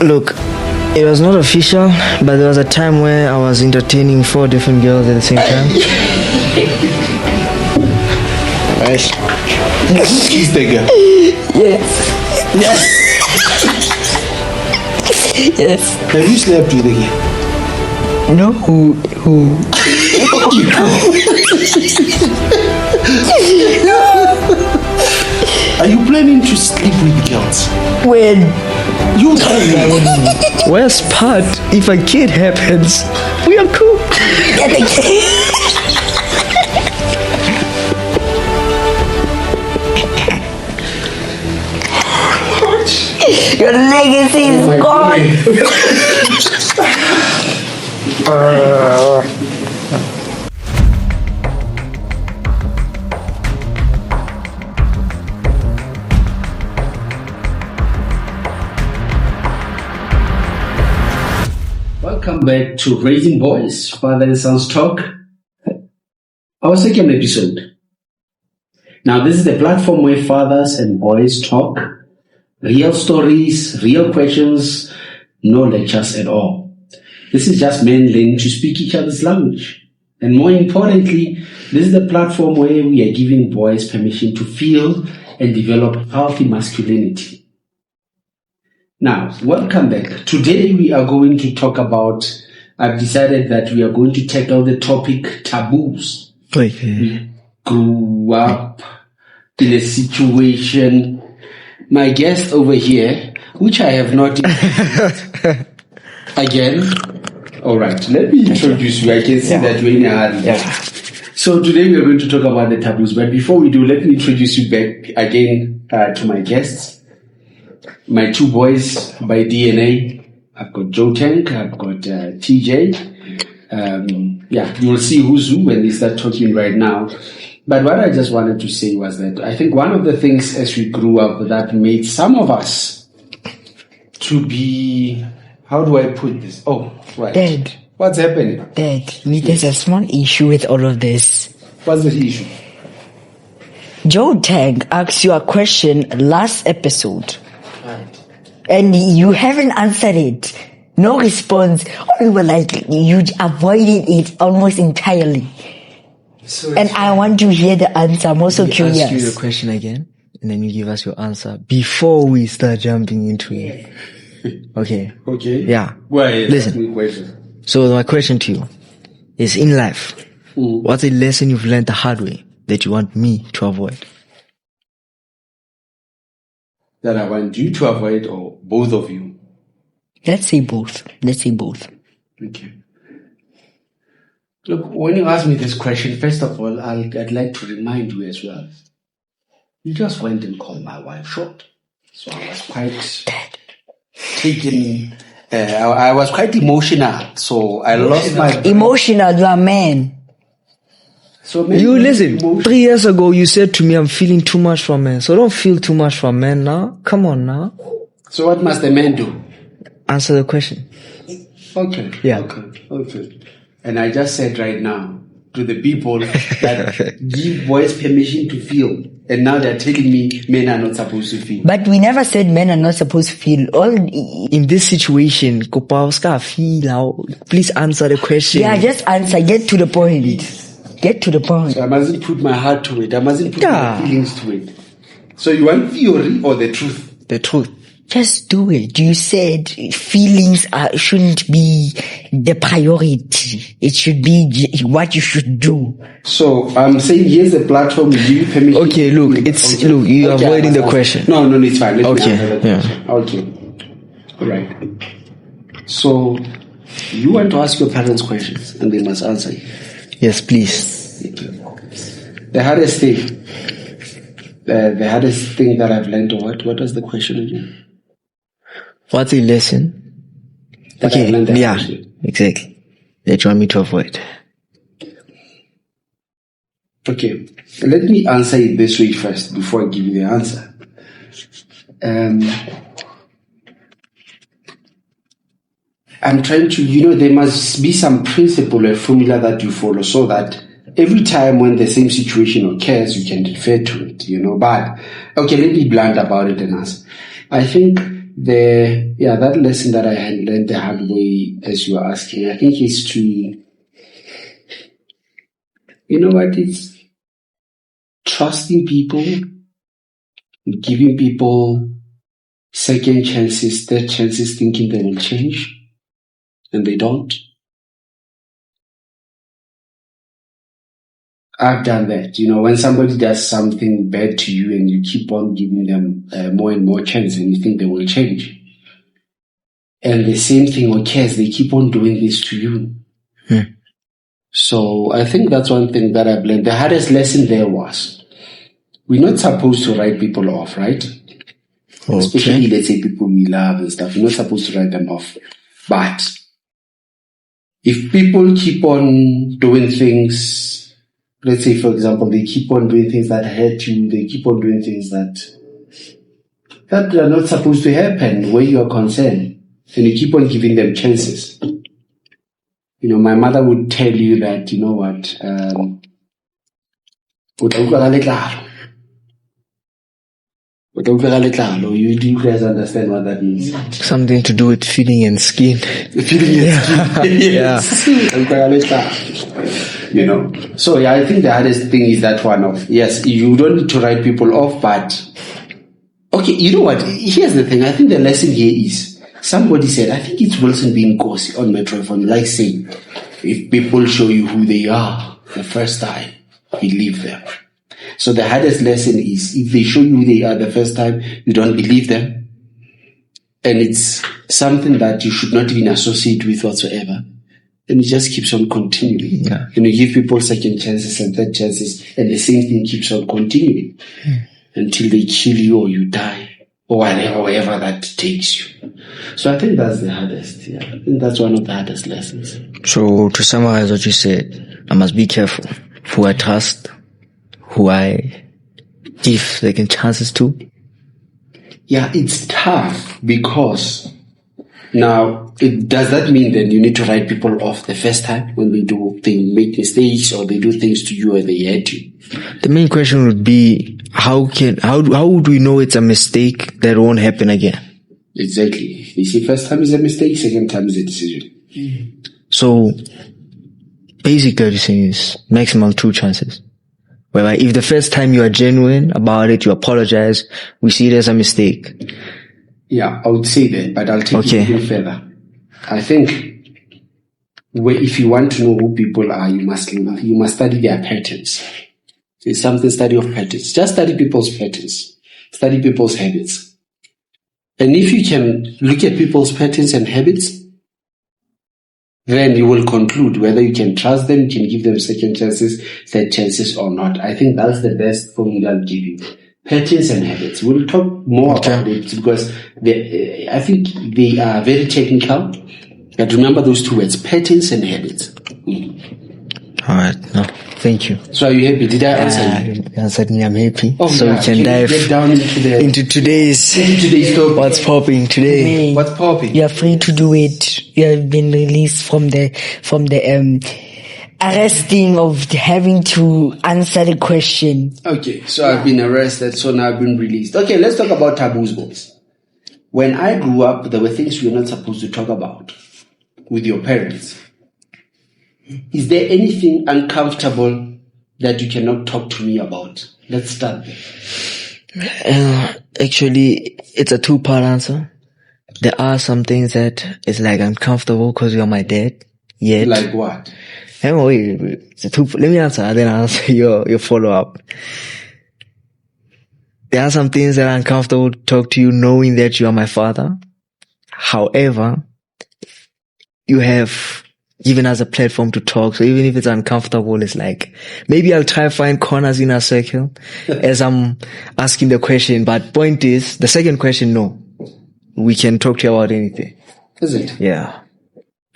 Look, it was not official, but there was a time where I was entertaining 4 different girls at the same time. Nice. Kiss the girl. Yes. Yes. Have you slept with the girl? No. Who? Are you planning to sleep with girls? When? You tell me. Worst part, if a kid happens, we are cool. Get the kid. Your legacy is gone. Welcome back to Raising Boys, Father and Sons Talk, our second episode. Now, this is the platform where fathers and boys talk, real stories, real questions, no lectures at all. This is just men learning to speak each other's language. And more importantly, this is the platform where we are giving boys permission to feel and develop healthy masculinity. Now, welcome back. Today we are going to talk about, I've decided that we are going to tackle the topic taboos. We grew up in a situation, my guest over here, which I have not again. All right, let me introduce you. I can see that you're in a hurry. Yeah. So today we are going to talk about the taboos. But before we do, let me introduce you back again to my guests. My 2 boys by DNA. I've got Joe Tank, I've got TJ. You'll see who's who when they start talking right now. But what I just wanted to say was that I think one of the things as we grew up that made some of us to be, how do I put this? Oh, right. Dad. What's happening? Dad, there's a small issue with all of this. What's the issue? Joe Tag asked you a question last episode. Right. And you haven't answered it. No response. Or you were like, you avoided it almost entirely. So and I want to hear the answer. I'm also curious. Ask you the question again, and then you give us your answer before we start jumping into it. Okay. Okay. Yeah. Well, listen. So my question to you is: in life, what's a lesson you've learned the hard way that you want me to avoid? That I want you to avoid, or both of you? Let's say both. Okay. Look, when you ask me this question, first of all, I'd like to remind you as well. You just went and called my wife short. So I was quite taken, I was quite emotional. So I lost my... Emotional, you are a man. So maybe You listen, 3 years ago you said to me I'm feeling too much for men. So don't feel too much for men now. Come on now. So what must the man do? Answer the question. Okay. Yeah. Okay. And I just said right now to the people that give boys permission to feel. And now they're telling me men are not supposed to feel. But we never said men are not supposed to feel. In this situation, please answer the question. Yeah, just answer. Get to the point. So I mustn't put my heart to it. I mustn't put my feelings to it. So you want theory or the truth? The truth. Just do it. You said feelings shouldn't be the priority. It should be what you should do. So I'm saying here's the platform. Give you permission. Okay, look, you're avoiding the question. No, it's fine. Let me answer the yeah. question. Okay. All right. So you want to ask your parents questions and they must answer you. Yes, please. The hardest thing that I've learned, or what was the question again? What's a lesson? That I've learned Yeah, exactly. That you want me to avoid. Okay, let me answer it this way first before I give you the answer. I'm trying to, there must be some principle or formula that you follow so that every time when the same situation occurs, you can refer to it, But, okay, let me be blunt about it and ask. I think that lesson that I had learned the hard way, as you are asking, I think is to, it's trusting people, giving people second chances, third chances, thinking they will change, and they don't. I've done that. When somebody does something bad to you and you keep on giving them more and more chance and you think they will change. And the same thing occurs, they keep on doing this to you. So I think that's one thing that I've learned. The hardest lesson there was, we're not supposed to write people off, right? Okay. Especially, let's say, people we love and stuff. You're not supposed to write them off. But if people keep on doing things, let's say, for example, they keep on doing things that hurt you, they keep on doing things that are not supposed to happen where you are concerned, and you keep on giving them chances. My mother would tell you that, you do you guys understand what that means? Something to do with feeding and skin. Feeding and skin. Yes. So I think the hardest thing is that one of, yes, you don't need to write people off, but okay, you know what? Here's the thing. I think the lesson here is, somebody said, I think it's Wilson being Kosi on Metro FM, like saying, if people show you who they are the first time, believe them. So the hardest lesson is, if they show you who they are the first time, you don't believe them. And it's something that you should not even associate with whatsoever. And it just keeps on continuing. Yeah. And you give people second chances and third chances, and the same thing keeps on continuing until they kill you or you die, or wherever that takes you. So I think that's the hardest. Yeah, I think that's one of the hardest lessons. So to summarize what you said, I must be careful who I trust, who I give second chances to. Yeah, it's tough because now, does that mean then you need to write people off the first time when they make mistakes or they do things to you or they hurt you? The main question would be, how would we know it's a mistake that won't happen again? Exactly. You see, first time is a mistake, second time is a decision. So basically what you're saying is maximum 2 chances. Whereby if the first time you are genuine about it, you apologize, we see it as a mistake. Yeah, I would say that, but I'll take it even further. I think if you want to know who people are, you must study their patterns. It's something, study of patterns. Just study people's patterns. Study people's habits. And if you can look at people's patterns and habits, then you will conclude whether you can trust them, you can give them second chances, third chances or not. I think that's the best formula I'll give you. Patterns and habits. We'll talk more about it because I think they are very technical. But remember those 2 words, patterns and habits. All right. No, thank you. So are you happy? Did I answer you? You answered me. I'm happy. Oh, so yeah. we can dive get down into today's topic. What's popping today? What's popping? You are free to do it. You have been released from the arresting of having to answer the question. Okay, so I've been arrested, so now I've been released. Okay, let's talk about taboos, boys. When I grew up, there were things we were not supposed to talk about with your parents. Is there anything uncomfortable that you cannot talk to me about? Let's start there. Actually, it's a 2-part answer. There are some things that is like uncomfortable because you're my dad. Yet. Like what? Hang on, wait. Let me answer, then I'll answer your follow-up. There are some things that are uncomfortable to talk to you knowing that you are my father. However, you have given us a platform to talk. So even if it's uncomfortable, it's like, maybe I'll try to find corners in our circle as I'm asking the question. But point is, the second question, no. We can talk to you about anything. Is it? Yeah.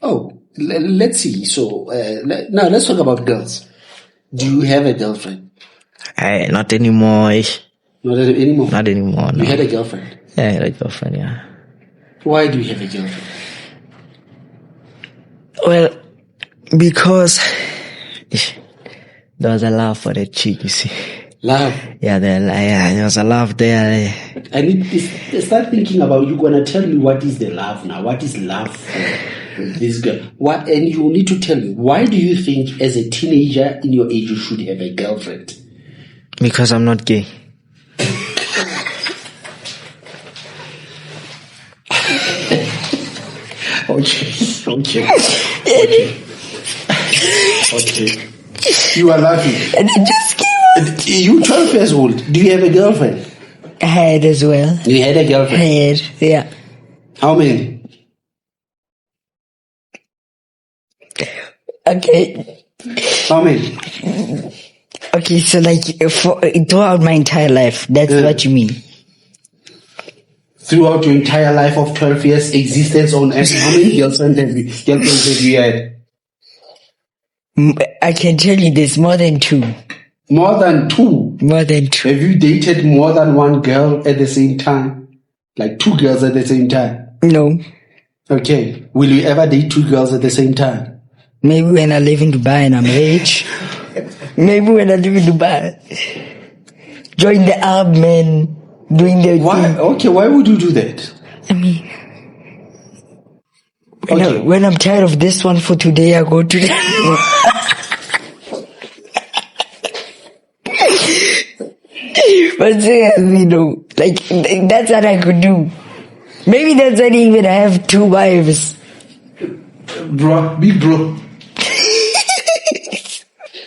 Oh, let's see. So, now let's talk about girls. Do you have a girlfriend? Not anymore. Not anymore? Not anymore, no. You had a girlfriend? Yeah, I had a girlfriend, yeah. Why do you have a girlfriend? Well, because there was a love for that chick, you see. Love? Yeah, there was a love there. I need to start thinking about, you're gonna tell me what is the love now. What is love for this girl? What, and you need to tell me, why do you think as a teenager in your age you should have a girlfriend? Because I'm not gay. Okay. You are laughing. And I just came out. You 12 years old. Do you have a girlfriend? I had as well. You had a I girlfriend? had, yeah. How many? Okay. How many? Okay, so like throughout my entire life, that's what you mean. Throughout your entire life of 12 years existence on earth, how many girlfriends have you had? I can tell you this, more than 2. More than 2? More than 2. Have you dated more than one girl at the same time? Like 2 girls at the same time? No. Okay. Will you ever date 2 girls at the same time? Maybe when I live in Dubai and I'm rich. Maybe when I live in Dubai. Join the Arab men. Doing the Why? thing. Okay, why would you do that? I mean, Okay. when I'm tired of this one for today, I go to the But seriously, no. Like, that's what I could do. Maybe that's why I even have 2 wives. Bro, big bro.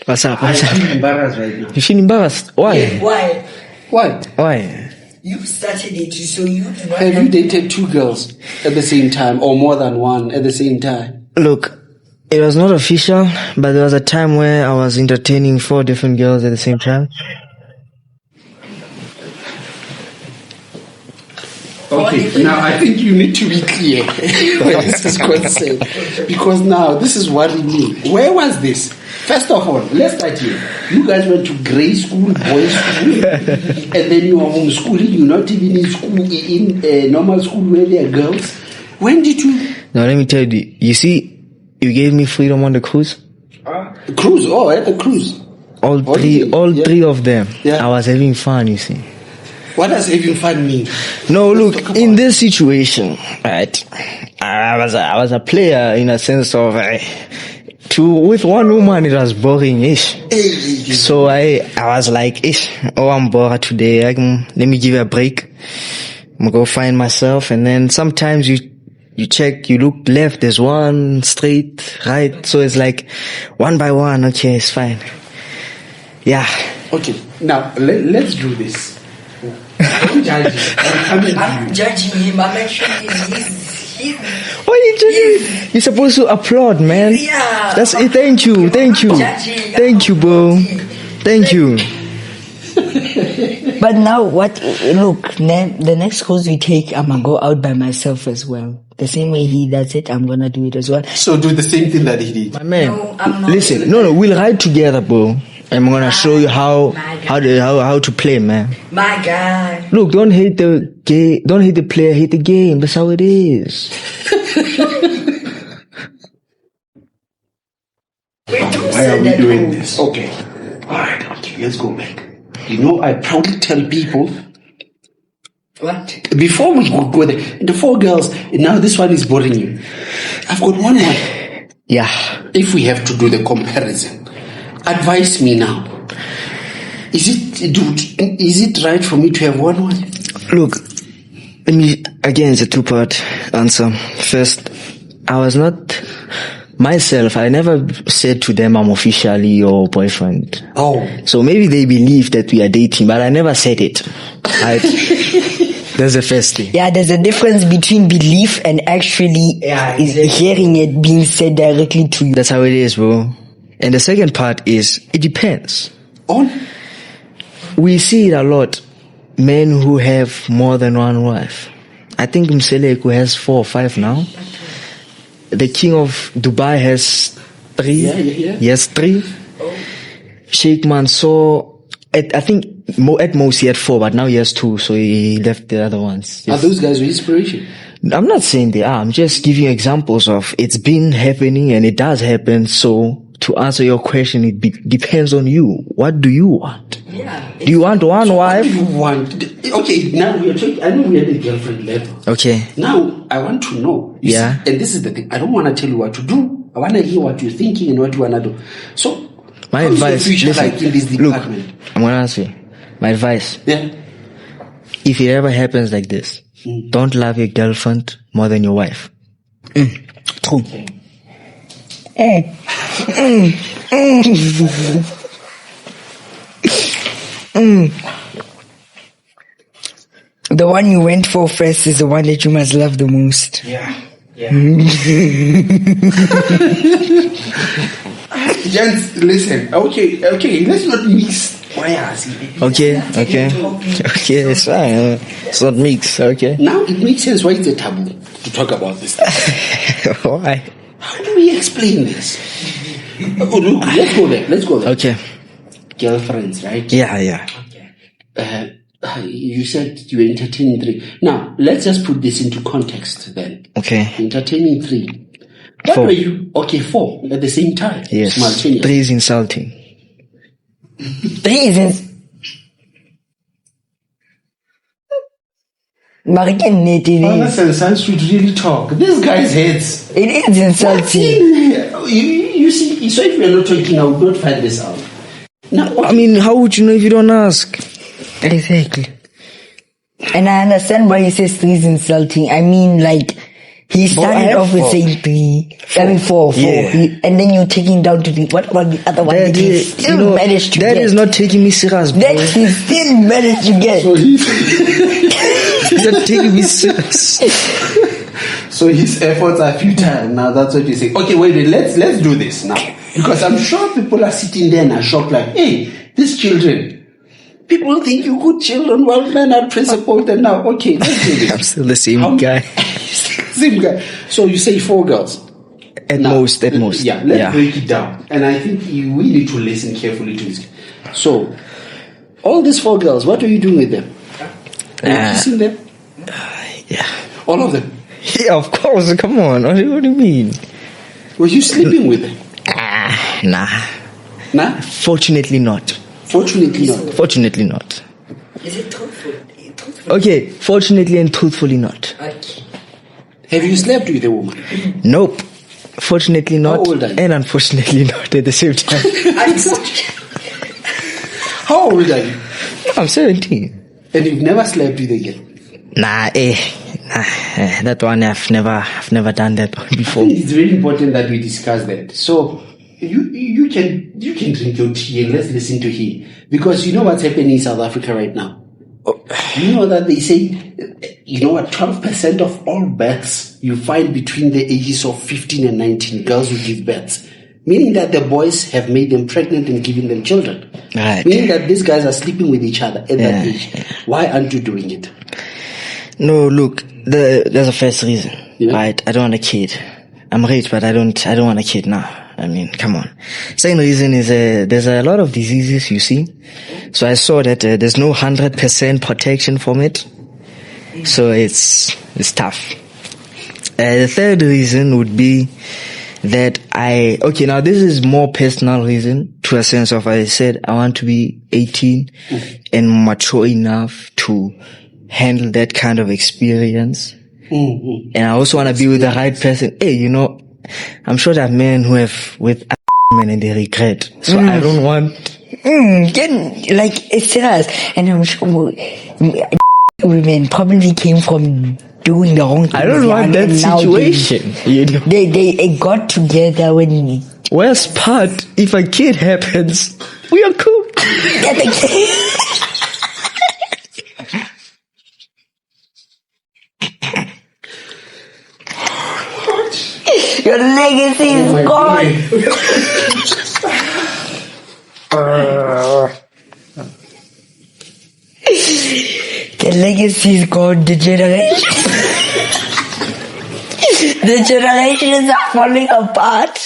What's up? I What's up? feel embarrassed right now. You feel embarrassed? Why? Why? What? Why? You started it, so you do not Have you dated 2 girls at the same time, or more than one at the same time? Look, it was not official, but there was a time where I was entertaining 4 different girls at the same time. Okay, now I think you need to be clear where this is concerned. Because now, this is what we need. Where was this? First of all, let's start here. You guys went to grade school, boys' school, and then you are homeschooling. You're not even in school, in normal school where there are girls. When did you... Now let me tell you, you see, you gave me freedom on the cruise. Cruise? Oh, at the cruise. All Yeah. 3 of them. Yeah. I was having fun, you see. What does having fun mean? No, look, in this situation, right, I was a player in a sense of, with one woman it was boring-ish. So I was like, I'm bored today, let me give it a break. I'm gonna go find myself, and then sometimes you check, you look left, there's one, straight, right, so it's like, one by one, okay, it's fine. Yeah. Okay, now let's do this. Don't judge him. I'm judging him. I'm actually he's Why are you judging? You're supposed to applaud, man. Yeah. That's it. Thank you. Thank you, bro. Thank you. But now what? Look, the next course we take, I'm gonna go out by myself as well. The same way he does it, I'm gonna do it as well. So do the same thing that he did. My man, No, I'm not. listen. No, we'll ride together, bro. I'm gonna show you how to play, man. My God. Look, don't hate the player, hate the game. That's how it is. Why are we doing this? Okay. Alright, okay, let's go back. You know, I proudly tell people, What? before we go there, the 4 girls, now this one is boring you. I've got one more. Yeah. If we have to do the comparison, advise me now. Is it right for me to have one? Look, again, it's a 2-part answer. First, I was not myself. I never said to them I'm officially your boyfriend. Oh. So maybe they believe that we are dating, but I never said it. Right? That's the first thing. Yeah, there's a difference between belief and actually hearing it being said directly to you. That's how it is, bro. And the second part is, it depends. On? We see it a lot. Men who have more than one wife. I think Mseleku has 4 or 5 now. The king of Dubai has 3. Yeah. Yes, 3. Sheikh Mansour, I think at most he had 4, but now he has 2, so he left the other ones. Yes. Are those guys your inspiration? I'm not saying they are. I'm just giving you examples of it's been happening and it does happen. So to answer your question, it depends on you. What do you want? Yeah. Do you want one What do wife? you want? Okay, now we are talking. I know we are at the girlfriend level. Okay. Now I want to know. You Yeah. see, and this is the thing. I don't want to tell you what to do. I want to hear what you're thinking and what you want to do. So, My how's your advice, future listen, like in this look, department? I'm gonna ask you. My advice, Yeah. if it ever happens like this, don't love your girlfriend more than your wife. True. The one you went for first is the one that you must love the most. Yeah. Gents, listen. Okay. Let's not mix wires. Okay, it's fine. It's not mixed, okay? Now it makes sense why it's a taboo to talk about this. Why? How do we explain this? Oh, look, let's go there. Okay. Girlfriends, right? Yeah. You said you were entertaining 3. Now, let's just put this into context then. Okay. Entertaining 3. What 4. were you? Okay, 4 at the same time. Yes. Simultaneous. 3 is insulting. 3 is Fathers and sons should really talk. This guy's heads. It is insulting. You see, so if we're not talking, I would not find this out. Now, I mean, how would you know if you don't ask? Exactly. And I understand why he says 3 is insulting. I mean, like, he started off with saying 3. I mean 4. Yeah. And then you're taking down to 3. What about the other one that he still managed to that get? is not taking me serious, bro. That he still managed to get. so You're not taking me serious. so his efforts are futile. Now that's what you say. Okay, wait. Let's do this now, because I'm sure people are sitting there and are shocked. Like, hey, these children. People think you good children. Well, men are principled. And now, okay, let's do this. I'm still the same guy. Same guy. So you say 4 girls. At most. Yeah, let's break it down. And I think we need to listen carefully to this. So, all these 4 girls, what are you doing with them? Are you kissing them? Yeah. All of them? Yeah, of course. Come on. What do you mean? Were you sleeping with them? Nah. Nah? Fortunately not. Fortunately not. Is it truthful? Okay, fortunately and truthfully not. Okay. Have you slept with a woman? Nope. Fortunately not. How old are you? And unfortunately not at the same time. How old are you? I'm 17. And you've never slept with a girl? Nah, that one I've never done that one before. It's very important that we discuss that. So you can drink your tea and let's listen to him, because you know what's happening in South Africa right now. You know that they say, 12% of all births you find between the ages of 15 and 19, girls who give births. Meaning that the boys have made them pregnant and given them children. Right. Meaning that these guys are sleeping with each other at that age. Why aren't you doing it? No, look, there's a first reason, Yeah. right? I don't want a kid. I'm rich, but I don't want a kid now. I mean, come on. Second reason is there's a lot of diseases, you see. So I saw that there's no 100% protection from it. So it's tough. The third reason would be that now this is more personal reason, to a sense of, I said, I want to be 18 and mature enough to handle that kind of experience. And I also want to be with the right person. Hey, I'm sure there are men who have with men and they regret. So I don't want. It's serious. And I'm sure women probably came from doing the wrong thing. I don't want that situation. They got together when. Worst part, if a kid happens, we are cool. Get the kid. Your legacy is gone. The legacy is gone. The generations are falling apart.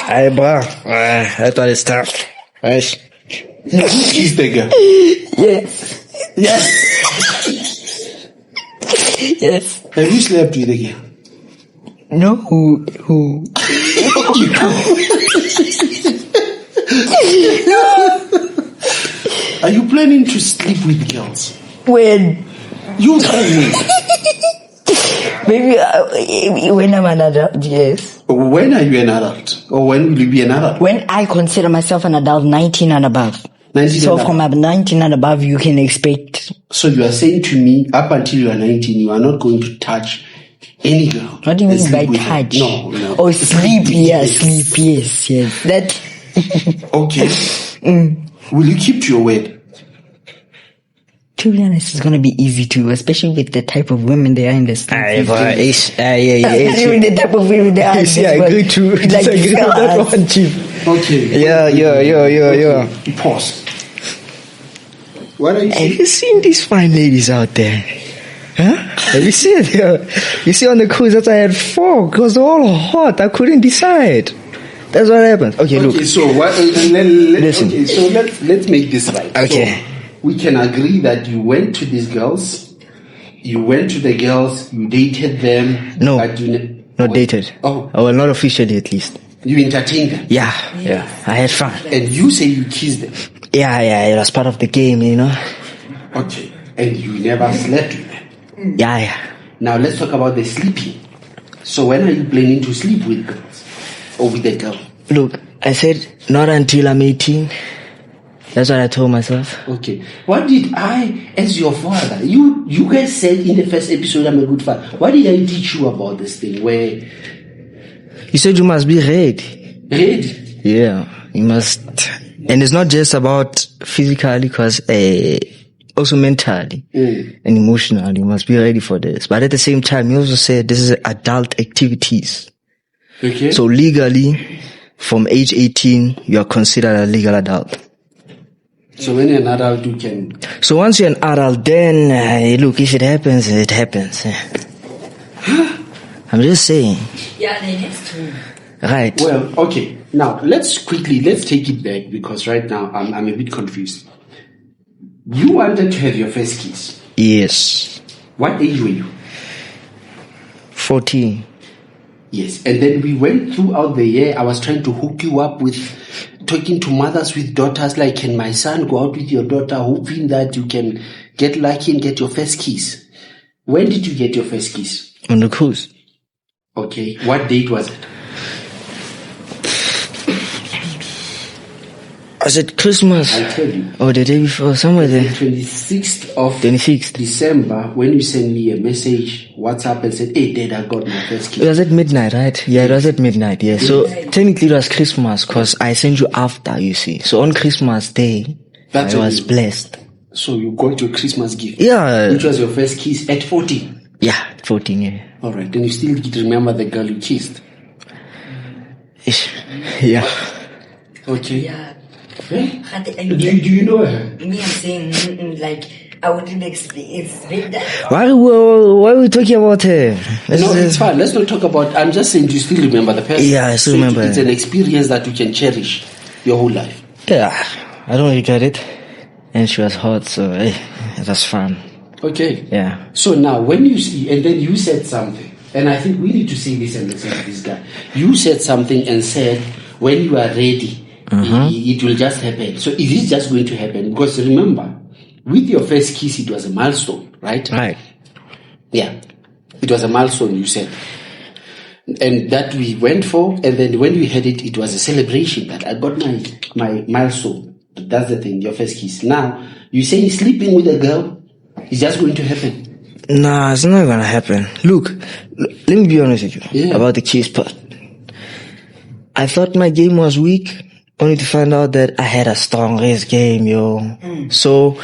Hey, bro. That one is tough. Right? She's the girl. Yes. Yes. Have you slept with a girl? No, who? planning to sleep with girls? When? You tell me. Maybe when I'm an adult, yes. When are you an adult? Or when will you be an adult? When I consider myself an adult, 19 and above. 19 So and from 19 and above, you can expect. So you are saying to me, up until you are 19, you are not going to touch any girl? What do you and mean by sleep with her? touch? No. Oh, sleep, yes. That. Okay. Will you keep to your word? To be honest, it's gonna be easy too, especially with the type of women they are in the States. Even the type of women they are. See, I agree to disagree with that one, Chief. Okay. Yeah. Pause. What are you saying? Have you seen these fine ladies out there? Huh? Have you seen it? You see on the cruise that I had 4 because they're all hot. I couldn't decide. That's what happened. Okay, look. So what? Listen. Okay, so let's make this right. Okay. So we can agree that you went to these girls. You went to the girls. You dated them. No, but not dated. Oh, well, not officially at least. you entertained them. Yeah. I had fun. And you say you kissed them. Yeah. It was part of the game, you know. Okay. And you never slept with them. Yeah. Now let's talk about the sleeping. So when are you planning to sleep with girls or with a girl? Look, I said not until I'm 18. That's what I told myself. Okay. What did I, as your father, you guys said in the first episode, I'm a good father. What did I teach you about this thing? Where You said you must be ready. ready? Yeah, you must. And it's not just about physically, because also mentally and emotionally, you must be ready for this. But at the same time, you also said this is adult activities. Okay. So legally, from age 18, you are considered a legal adult. So when you're an adult, you can. So once you're an adult, then look, if it happens, it happens. I'm just saying. Yeah, they have to. Right. Well, okay. Now let's take it back, because right now I'm a bit confused. You wanted to have your first kiss. Yes. What age were you? 14. Yes. And then we went throughout the year. I was trying to hook you up with talking to mothers with daughters, like, can my son go out with your daughter, hoping that you can get lucky and get your first kiss. When did you get your first kiss? On the cruise. Okay. What date was it? Was it Christmas? I'll tell you. Or the day before, somewhere The there. 26th of 26th. December, when you sent me a message, WhatsApp, and said, hey, Dad, I got my first It kiss. was at midnight, right? Yeah, it was at midnight, yeah. So technically it was Christmas, because I sent you after, you see. So on Christmas Day, That's I when was you- blessed. So you got your Christmas gift. Yeah. Which was your first kiss at 14. Yeah, 14, yeah. All right. And you still remember the girl you kissed. Ish. Yeah. Okay. Yeah. Do you know her? Me, I'm saying, like, I wouldn't expect that. Why are we talking about her? No, it's fine. Let's not talk about. I'm just saying, you still remember the person. Yeah, I still So remember. It's an experience that you can cherish your whole life. Yeah, I don't regret it. And she was hot, so hey, it was fun. Okay. Yeah. So now, when you see, and then you said something, and I think we need to say this and listen to this guy. You said something and said, when you are ready, it will just happen. So is it just going to happen? Because remember, with your first kiss, it was a milestone, right? Right. Yeah. It was a milestone, you said. And that we went for, and then when we had it, it was a celebration that I got my milestone. That's the thing, your first kiss. Now, you say sleeping with a girl is just going to happen. Nah, it's not gonna happen. Look, let me be honest with you about the kiss part. I thought my game was weak, only to find out that I had a strong race game, yo. So,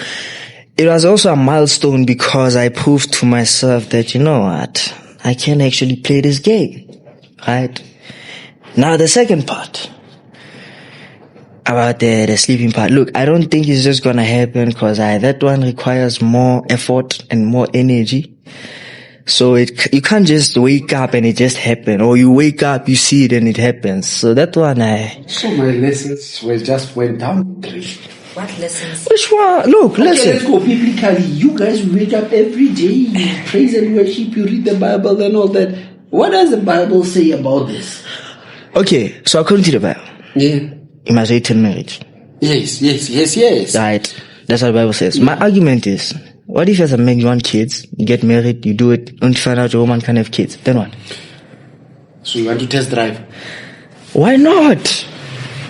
it was also a milestone because I proved to myself that, you know what, I can actually play this game, right? Now, the second part, about the sleeping part. Look, I don't think it's just gonna happen because that one requires more effort and more energy. So you can't just wake up and it just happen, or you wake up, you see it and it happens. So that one So my lessons just went down. What lessons? Which one? Look, Okay, listen. let's go biblically. You guys wake up every day, you praise and worship, you read the Bible and all that. What does the Bible say about this? Okay, so according to the Bible, Yeah. you must wait till marriage. Yes. Right. That's what the Bible says. My argument is, what if as a man you want kids, you get married, you do it, only to find out your woman can't have kids? Then what? So you want to test drive? Why not?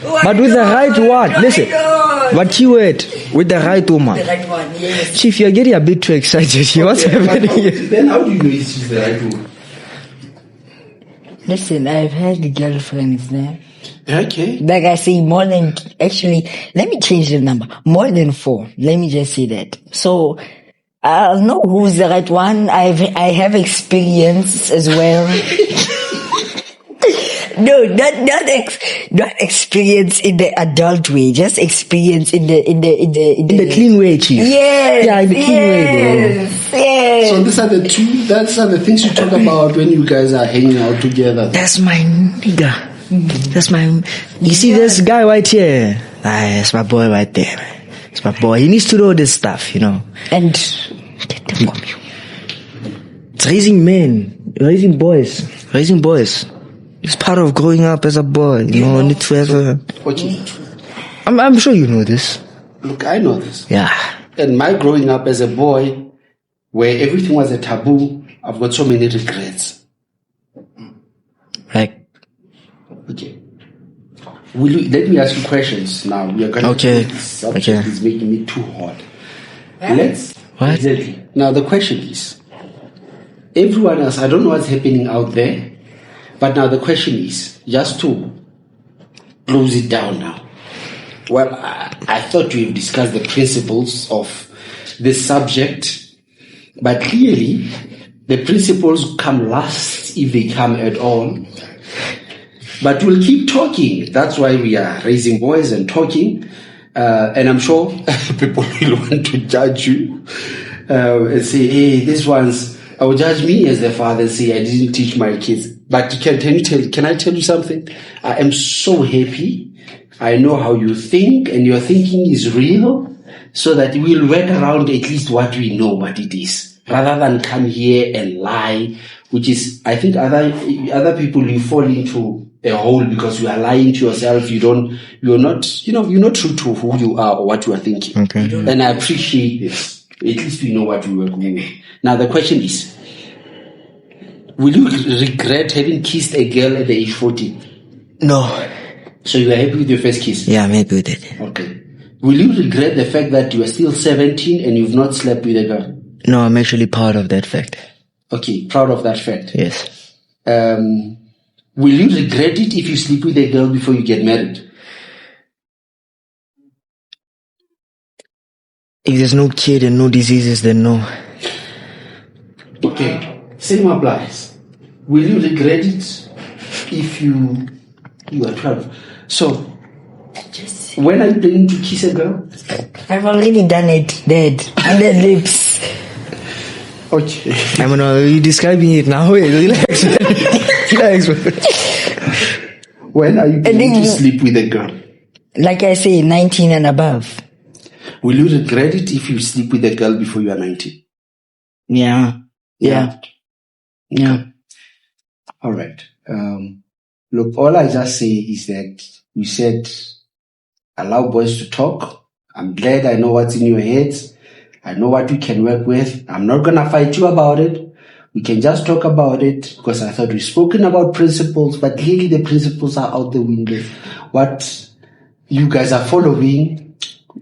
But with the right one. Listen, but keyword, with the right woman. The right one, yes. Chief, you're getting a bit too excited here. What's happening here? Then how do you know she's the right woman? Listen, I've had girlfriends now. Okay. Like I say, actually, let me change the number. More than 4. Let me just say that. So, I'll know who's the right one. I have experience as well. No, not experience in the adult way, just experience in the clean way, Chief. Yes. Yeah, in the clean way, bro. Yes. So these are the things you talk about when you guys are hanging out together. That's my nigga. That's my... You see this guy right here? That's my boy right there, man. It's my boy. He needs to know this stuff, you know. And get them from you. It's raising men. Raising boys. Raising boys. It's part of growing up as a boy. You know, need to have a... Okay. I'm sure you know this. Look, I know this. Yeah. And my growing up as a boy, where everything was a taboo, I've got so many regrets. Like... Okay. Let me ask you questions now. We are going Okay. to... This subject is making me too hot. Let's... What? Exactly. Now, the question is, everyone else, I don't know what's happening out there, but now the question is, just to close it down now. Well, I thought we've discussed the principles of this subject, but clearly the principles come last if they come at all. But we'll keep talking. That's why we are raising boys and talking. And I'm sure people will want to judge you and say, hey, this one's... I will judge me as the father and say I didn't teach my kids. But can I tell you something? I am so happy. I know how you think, and your thinking is real, so that we'll work around at least what we know what it is, rather than come here and lie, which is, I think other people, you fall into a hole because you are lying to yourself. You're not true to who you are or what you are thinking. Okay. And I appreciate this. At least we know what we were going with. Now the question is, will you regret having kissed a girl at the age 14? No. So you are happy with your first kiss? Yeah, I'm happy with it. Okay. Will you regret the fact that you are still 17 and you've not slept with a girl? No, I'm actually proud of that fact. Okay, proud of that fact. Yes. Will you regret it if you sleep with a girl before you get married? If there's no kid and no diseases, then no. Okay, same applies. Will you regret it if you are 12? So, when are you planning to kiss a girl? I've already done it, dead, on the lips. Okay. I'm you're describing it now. Wait, relax. Relax. When are you planning to sleep with a girl? Like I say, 19 and above. Will you regret it if you sleep with a girl before you are 19? Yeah. All right. Look, all I just say is that you said allow boys to talk. I'm glad I know what's in your heads. I know what we can work with. I'm not going to fight you about it. We can just talk about it because I thought we've spoken about principles, but clearly the principles are out the window. What you guys are following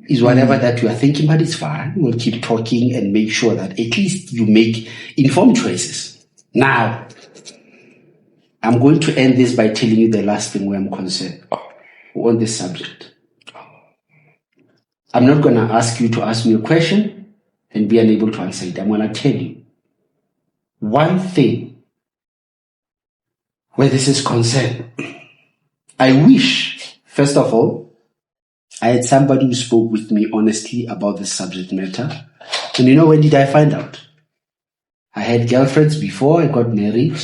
is whatever that you are thinking, but it's fine. We'll keep talking and make sure that at least you make informed choices. Now, I'm going to end this by telling you the last thing where I'm concerned on this subject. I'm not going to ask you to ask me a question and be unable to answer it. I'm going to tell you one thing where this is concerned. I wish, first of all, I had somebody who spoke with me honestly about this subject matter. And you know, when did I find out? I had girlfriends before I got married.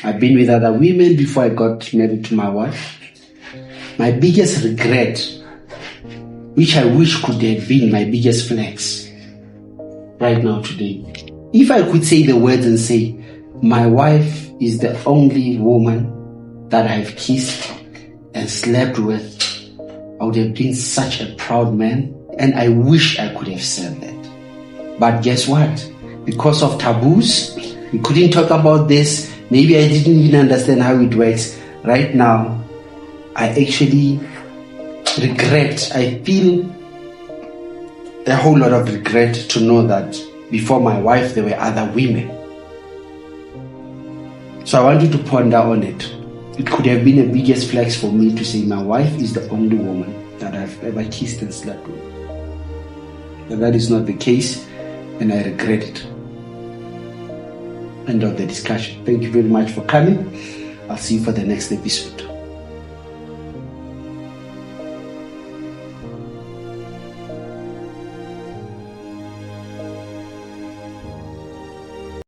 I've been with other women before I got married to my wife. My biggest regret, which I wish could have been my biggest flex right now today, if I could say the words and say, my wife is the only woman that I've kissed and slept with, I would have been such a proud man And I wish I could have said that. But guess what? Because of taboos, we couldn't talk about this. Maybe I didn't even understand how it works. Right now, I actually regret. I feel a whole lot of regret to know that before my wife, there were other women. So I want you to ponder on it. It could have been a biggest flex for me to say my wife is the only woman that I've ever kissed and slept with. But that is not the case, and I regret it. End of the discussion. Thank you very much for coming. I'll see you for the next episode.